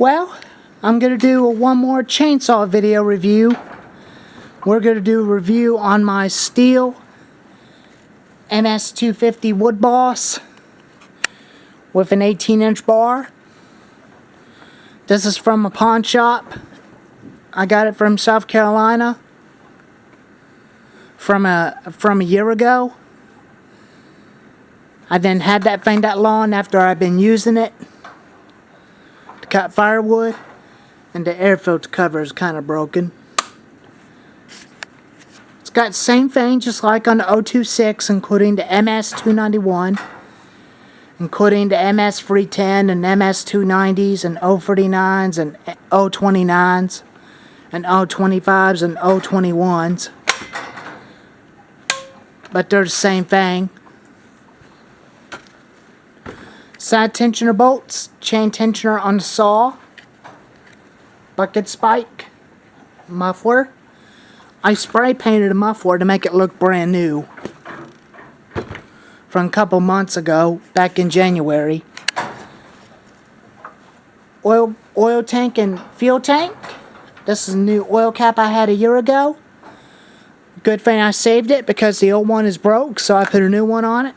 Well, I'm going to do one more chainsaw video review. We're going to do a review on my Stihl MS250 wood boss with an 18-inch bar. This is from a pawn shop. I got it from South Carolina from a year ago. I then had that thing that long after I've been using it to cut firewood, and the air filter cover is kind of broken. It's got the same thing just like on the 026, including the MS291, including the MS310 and MS290s and 039s and 029s and 025s and 021s. But they're the same thing. Side tensioner bolts, chain tensioner on the saw, bucket spike, muffler. I spray painted a muffler to make it look brand new from a couple months ago, back in January. Oil tank and fuel tank. This is a new oil cap I had a year ago. Good thing I saved it because the old one is broke, so I put a new one on it.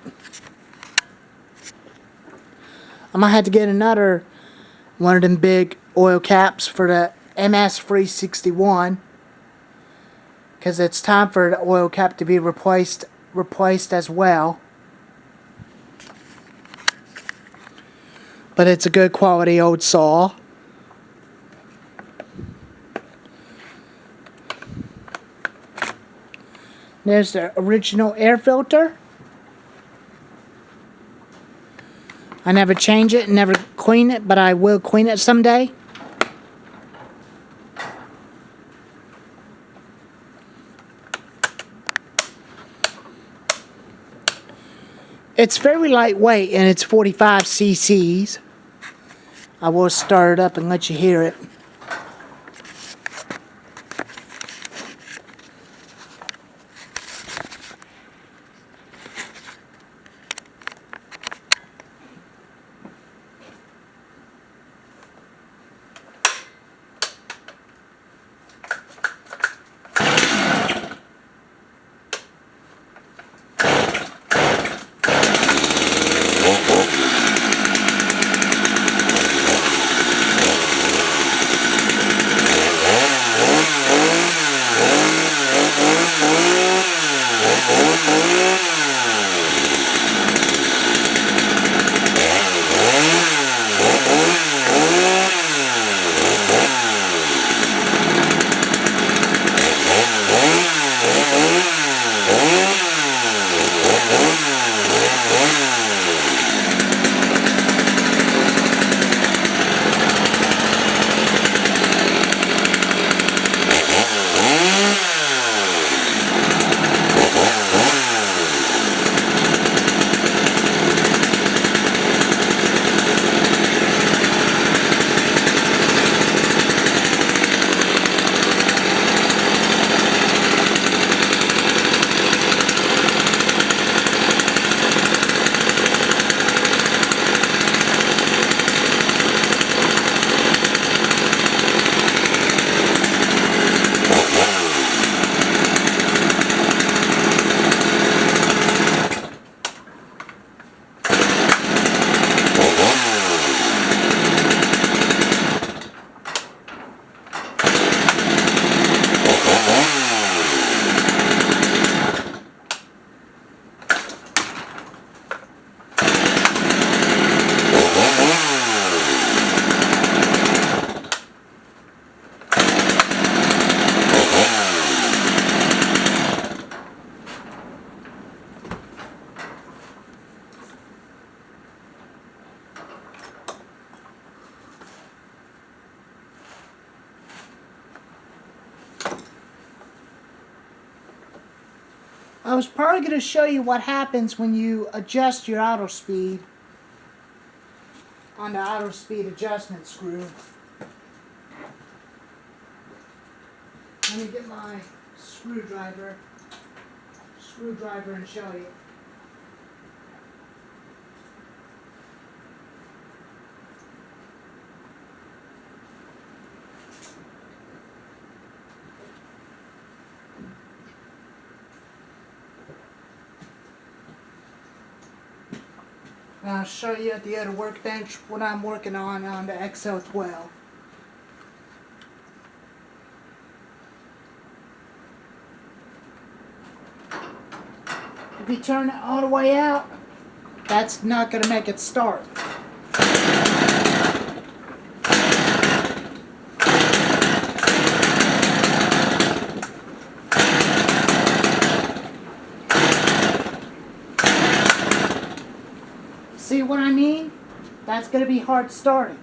I might have to get another one of them big oil caps for the MS361, because it's time for the oil cap to be replaced as well. But it's a good quality old saw. There's the original air filter. I never change it, never clean it, but I will clean it someday. It's very lightweight and it's 45 cc's. I will start it up and let you hear it. I was probably going to show you what happens when you adjust your auto speed on the auto speed adjustment screw. Let me get my screwdriver and show you. And I'll show you at the other workbench what I'm working on the XL12. If you turn it all the way out, that's not going to make it start. See what I mean? That's going to be hard starting.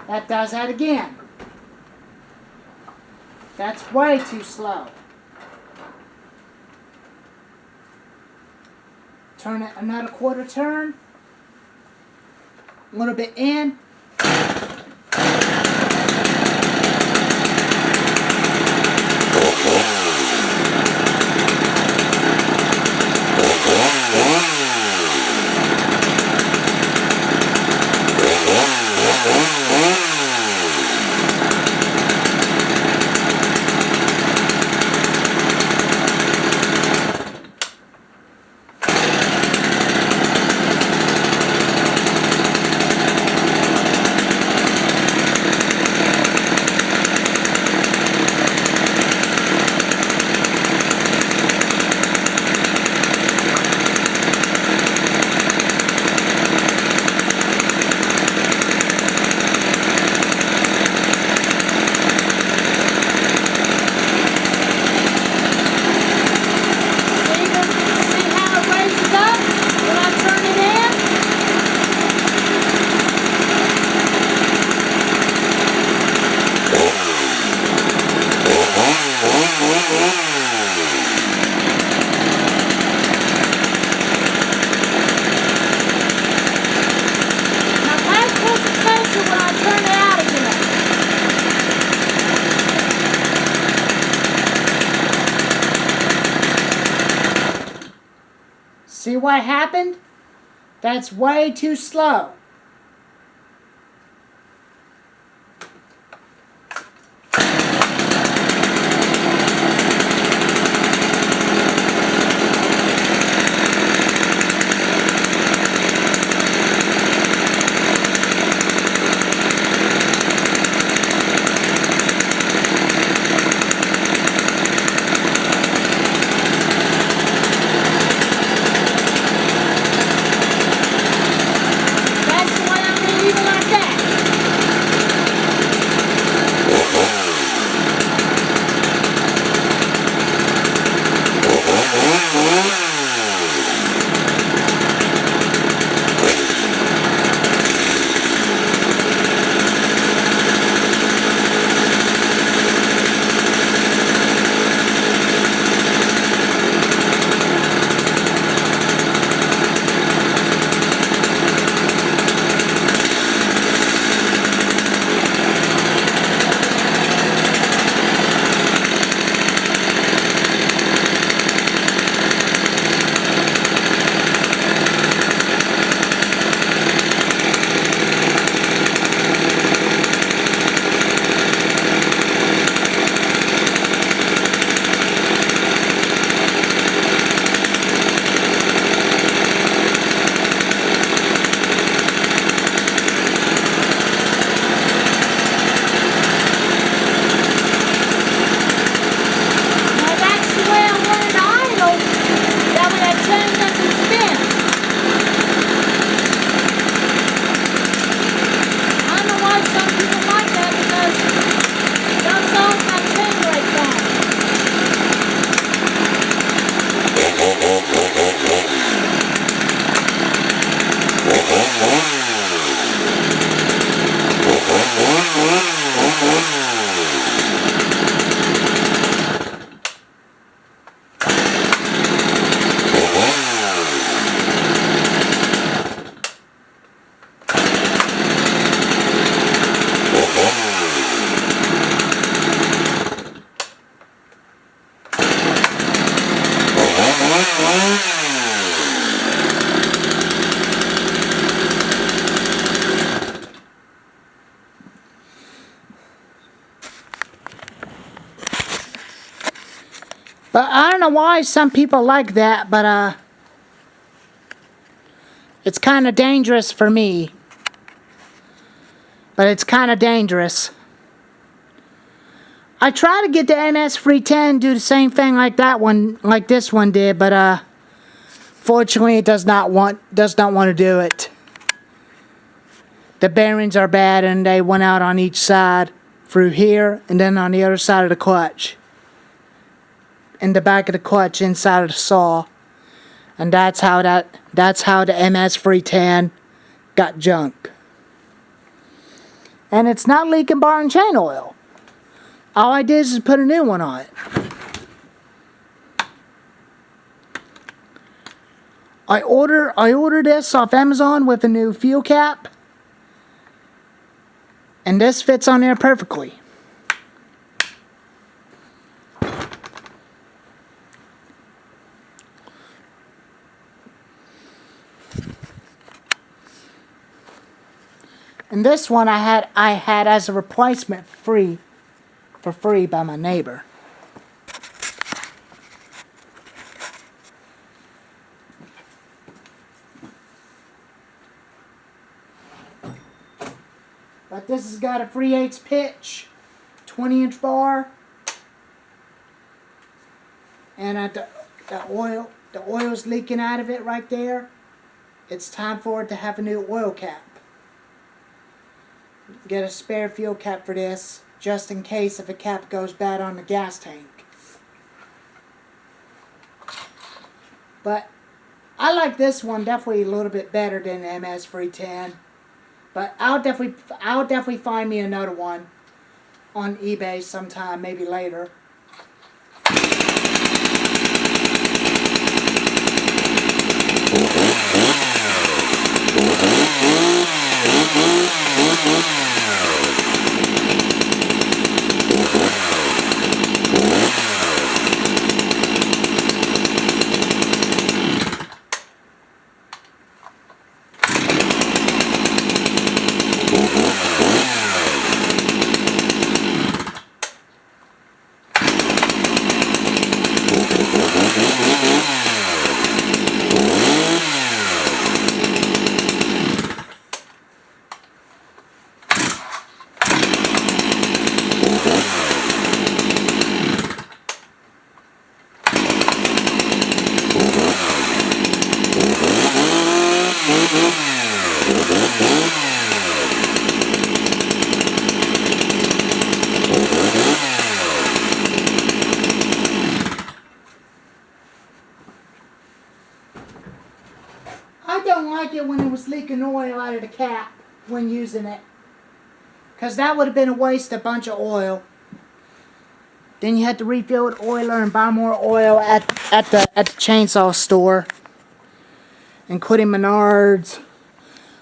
That does that again. That's way too slow. Turn it another quarter turn. A little bit in. See what happened? That's way too slow. But I don't know why some people like that, but it's kind of dangerous for me. But it's kind of dangerous. I try to get the MS310 do the same thing like that one, like this one did, but fortunately it does not want to do it. The bearings are bad and they went out on each side through here and then on the other side of the clutch. In the back of the clutch inside of the saw. And that's how the MS310 got junk. And it's not leaking bar and chain oil. All I did is put a new one on it. I ordered this off Amazon with a new fuel cap. And this fits on there perfectly. And this one I had as a replacement for free by my neighbor. But this has got a 3/8 pitch, 20-inch bar, and the oil's leaking out of it right there. It's time for it to have a new oil cap. Get a spare fuel cap for this, just in case if a cap goes bad on the gas tank. But I like this one definitely a little bit better than the MS310. But I'll definitely find me another one on eBay sometime, maybe later. I don't like it when it was leaking oil out of the cap when using it, because that would have been a waste of a bunch of oil. Then you had to refill with oiler and buy more oil at the chainsaw store, including Menards,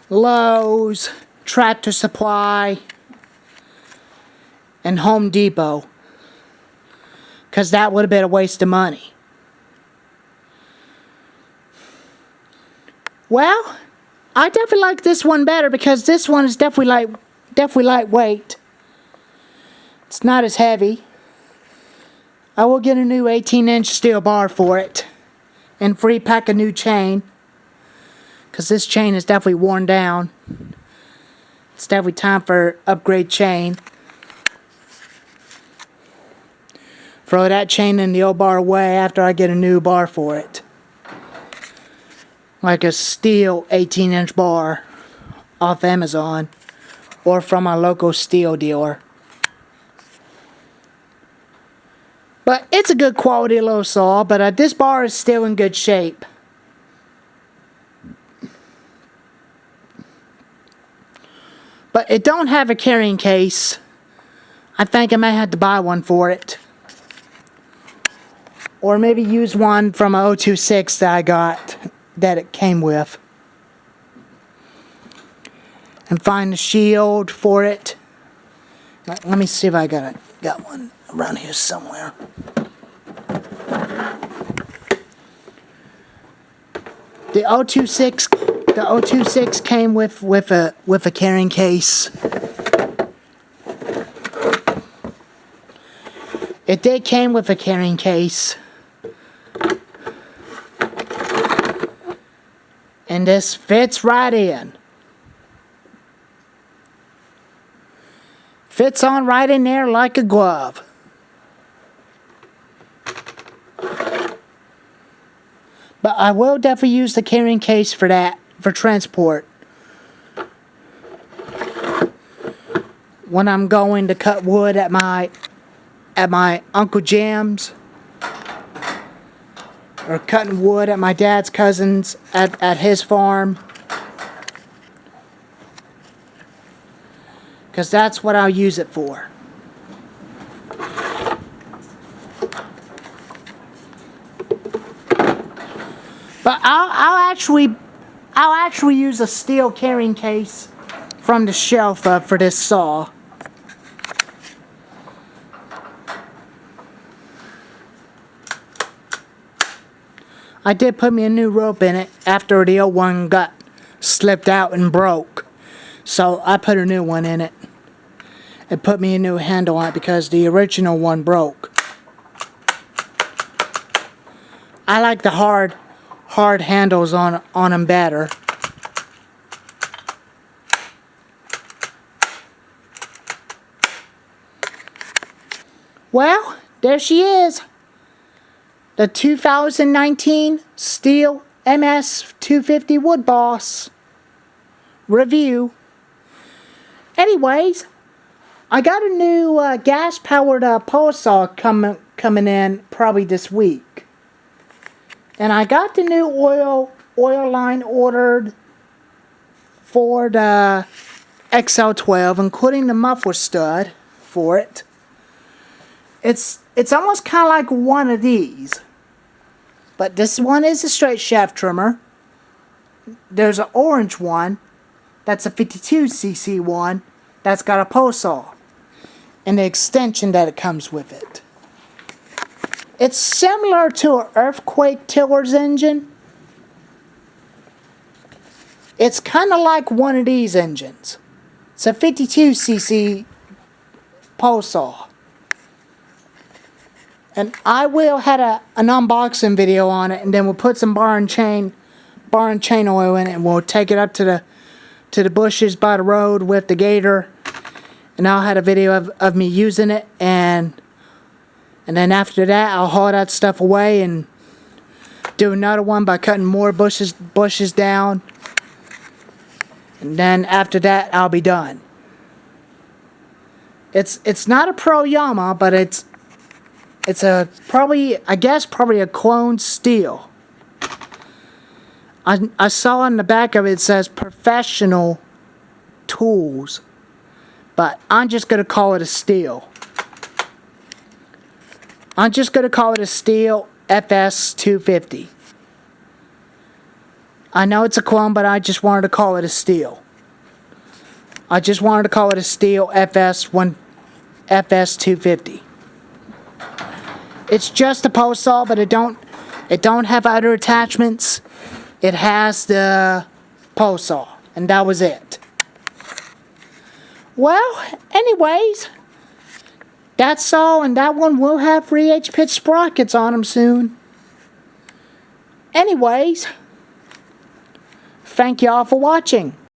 Lowe's, Tractor Supply, and Home Depot, because that would have been a waste of money. Well, I definitely like this one better because this one is definitely lightweight. It's not as heavy. I will get a new 18-inch steel bar for it and free pack a new chain, because this chain is definitely worn down. It's definitely time for upgrade chain. Throw that chain in the old bar away after I get a new bar for it. Like a Stihl 18-inch bar off Amazon or from a local Stihl dealer. But it's a good quality little saw, but this bar is still in good shape. But it don't have a carrying case. I think I may have to buy one for it. Or maybe use one from a 026 that I got, that it came with. And find the shield for it. Let me see if I got one around here somewhere. The 026 came with a carrying case. It did came with a carrying case. And this fits right in. Fits on right in there like a glove. But I will definitely use the carrying case for that, for transport. When I'm going to cut wood at my Uncle Jim's, or cutting wood at my dad's cousin's at his farm. Because that's what I'll use it for. But I'll actually use a steel carrying case from the shelf for this saw. I did put me a new rope in it after the old one got slipped out and broke. So I put a new one in it. And put me a new handle on it because the original one broke. I like the hard handles on them better. Well, there she is. The 2019 Stihl MS250 Wood Boss review. Anyways, I got a new gas-powered pole saw coming in probably this week. And I got the new oil line ordered for the XL12, including the muffler stud for it. It's almost kind of like one of these. But this one is a straight shaft trimmer. There's an orange one. That's a 52cc one. That's got a pole saw. And the extension that it comes with it. It's similar to an earthquake tiller's engine. It's kind of like one of these engines. It's a 52cc pole saw. And I will have an unboxing video on it, and then we'll put some bar and chain oil in it, and we'll take it up to the bushes by the road with the gator, and I'll have a video of me using it, and then after that I'll haul that stuff away and do another one by cutting more bushes down, and then after that I'll be done. It's not a Pro Yamaha, but it's probably a clone Stihl. I saw on the back of it, it says professional tools, but I'm just going to call it a Stihl. I'm just going to call it a Stihl FS250. I know it's a clone, but I just wanted to call it a Stihl. I just wanted to call it a Stihl FS250. It's just a pole saw, but it don't have other attachments. It has the pole saw, and that was it. Well, anyways, that's all, and that one will have 3H pitch sprockets on them soon. Anyways, thank y'all for watching.